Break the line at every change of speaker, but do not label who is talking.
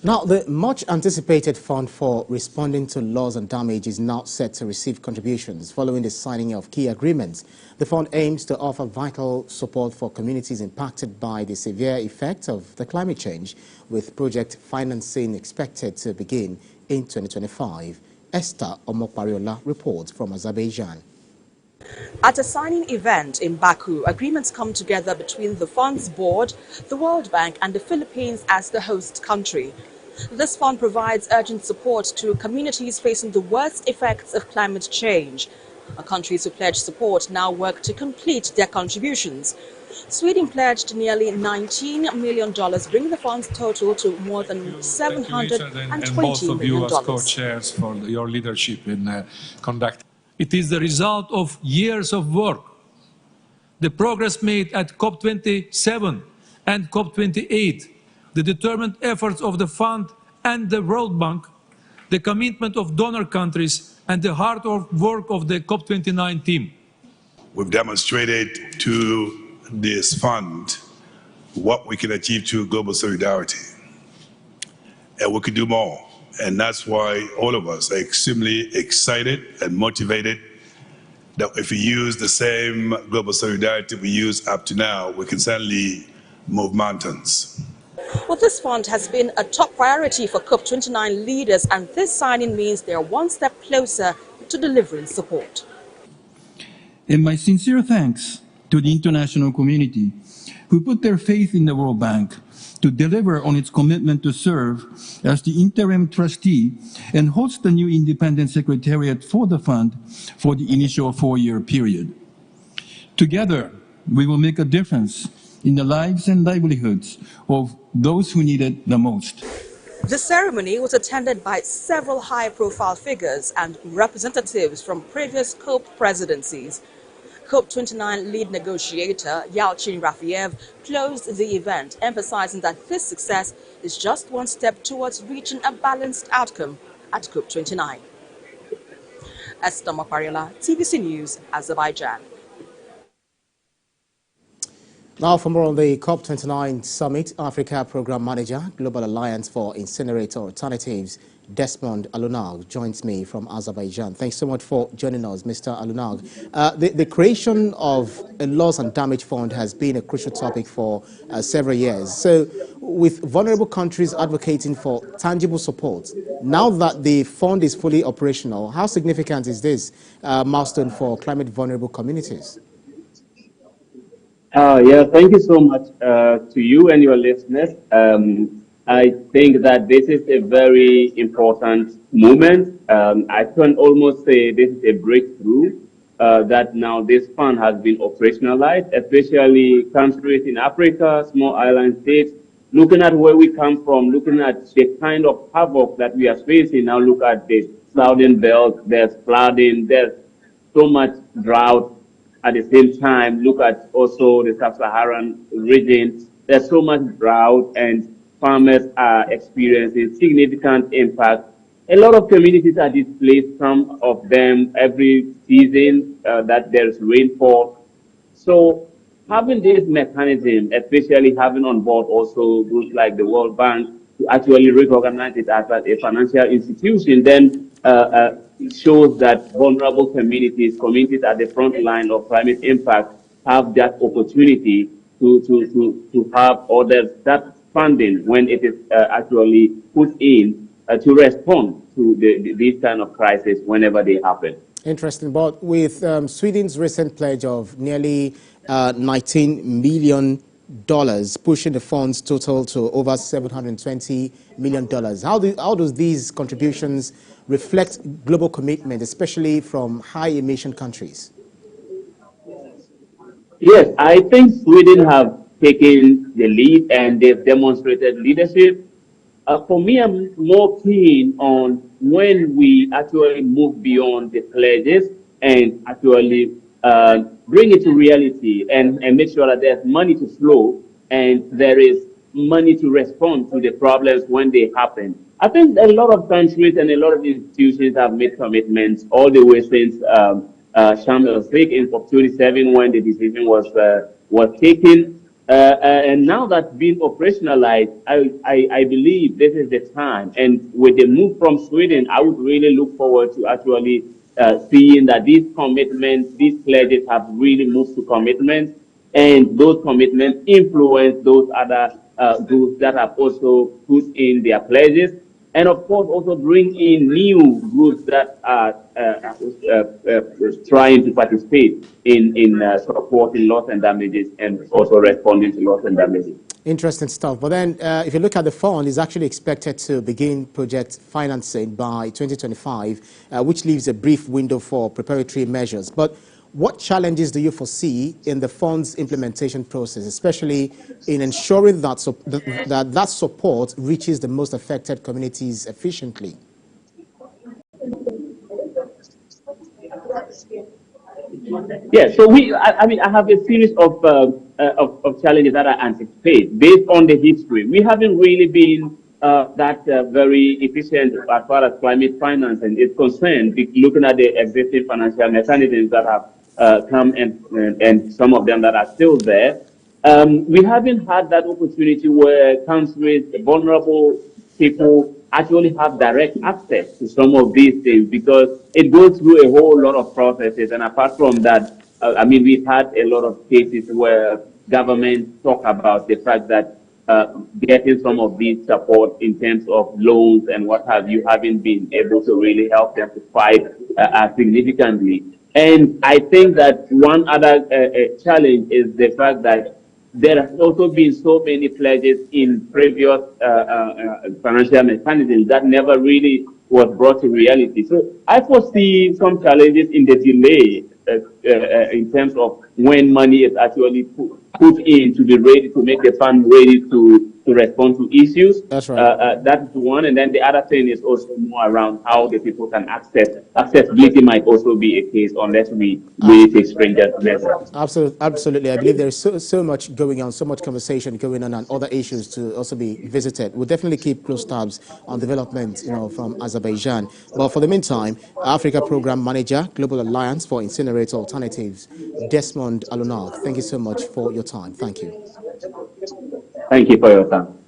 Now, the much-anticipated fund for responding to loss and damage is now set to receive contributions following the signing of key agreements. The fund aims to offer vital support for communities impacted by the severe effects of the climate change, with project financing expected to begin in 2025. Esther Omokpariola reports from Azerbaijan.
At a signing event in Baku, agreements come together between the fund's board, the World Bank and the Philippines as the host country. This fund provides urgent support to communities facing the worst effects of climate change. Countries who pledged support now work to complete their contributions. Sweden pledged nearly $19 million, bringing the fund's total to more than $720 million.
And both of you as co-chairs for your leadership in conducting. It is the result of years of work. The progress made at COP27 and COP28, the determined efforts of the Fund and the World Bank, the commitment of donor countries, and the hard work of the COP29 team.
We've demonstrated to this fund what we can achieve through global solidarity. And we can do more. And that's why all of us are extremely excited and motivated that if we use the same global solidarity we use up to now, we can certainly move mountains.
Well, this fund has been a top priority for COP29 leaders, and this signing means they are one step closer to delivering support.
And my sincere thanks to the international community who put their faith in the World Bank to deliver on its commitment to serve as the interim trustee and host the new independent secretariat for the fund for the initial 4-year period. Together, we will make a difference in the lives and livelihoods of those who need it the most.
The ceremony was attended by several high-profile figures and representatives from previous COP presidencies. COP29 lead negotiator Yalchin Rafiev closed the event, emphasizing that this success is just one step towards reaching a balanced outcome at COP29. Esther Omokpariola, TVC News, Azerbaijan.
Now for more on the COP29 Summit, Africa Program Manager, Global Alliance for Incinerator Alternatives, Desmond Alunag, joins me from Azerbaijan. Thanks so much for joining us, Mr. Alunag. The creation of a loss and damage fund has been a crucial topic for several years. So with vulnerable countries advocating for tangible support, now that the fund is fully operational, how significant is this milestone for climate vulnerable communities?
Yeah, thank you so much to you and your listeners. I think that this is a very important moment. I can almost say this is a breakthrough that now this fund has been operationalized, especially countries in Africa, small island states, looking at where we come from, looking at the kind of havoc that we are facing. Now look at the southern belt, there's flooding, there's so much drought. At the same time, look at also the sub-Saharan region. There's so much drought and farmers are experiencing significant impact. A lot of communities are displaced, some of them every season that there's rainfall. So having this mechanism, especially having on board also groups like the World Bank to actually recognize it as a financial institution, then it shows that vulnerable communities at the front line of climate impact have that opportunity to have others that funding when it is actually put in to respond to these kind of crises whenever they happen.
Interesting. But with Sweden's recent pledge of nearly $19 million, pushing the fund's total to over $720 million, how does these contributions reflect global commitment, especially from high-emission countries?
Yes, I think Sweden have taken the lead and they've demonstrated leadership. For me, I'm more keen on when we actually move beyond the pledges and actually bring it to reality and make sure that there's money to flow and there is money to respond to the problems when they happen. I think a lot of countries and a lot of institutions have made commitments all the way since Sharm el-Sheikh in COP27 when the decision was taken. And now that's been operationalized, I believe this is the time. And with the move from Sweden, I would really look forward to actually seeing that these commitments, these pledges have really moved to commitments, and those commitments influence those other groups that have also put in their pledges, and of course also bring in new groups that are trying to participate in supporting loss and damages and also responding to loss and damages.
Interesting stuff. But then if you look at the fund, it's actually expected to begin project financing by 2025, which leaves a brief window for preparatory measures. But what challenges do you foresee in the fund's implementation process, especially in ensuring that that support reaches the most affected communities efficiently?
Yeah, so I mean, I have a series of challenges that I anticipate based on the history. We haven't really been that very efficient as far as climate financing is concerned, looking at the existing financial mechanisms that have come and some of them that are still there. We haven't had that opportunity where countries, vulnerable people actually have direct access to some of these things because it goes through a whole lot of processes. And apart from that, I mean, we've had a lot of cases where governments talk about the fact that getting some of these support in terms of loans and what have you haven't been able to really help them to fight significantly. And I think that one other challenge is the fact that there has also been so many pledges in previous financial mechanisms that never really was brought to reality. So I foresee some challenges in the delay in terms of when money is actually put in to be ready to make the fund ready to respond to issues.
That's right.
That's one. And then the other thing is also more around how the people can access. Accessibility might also be a case unless we really take stringent measures.
Absolutely. I believe there is so much going on, so much conversation going on, and other issues to also be visited. We'll definitely keep close tabs on development, from Azerbaijan. But for the meantime, Africa Program Manager, Global Alliance for Incinerator Alternatives, Desmond Alunag, thank you so much for your time. Thank you.
Thank you for your time.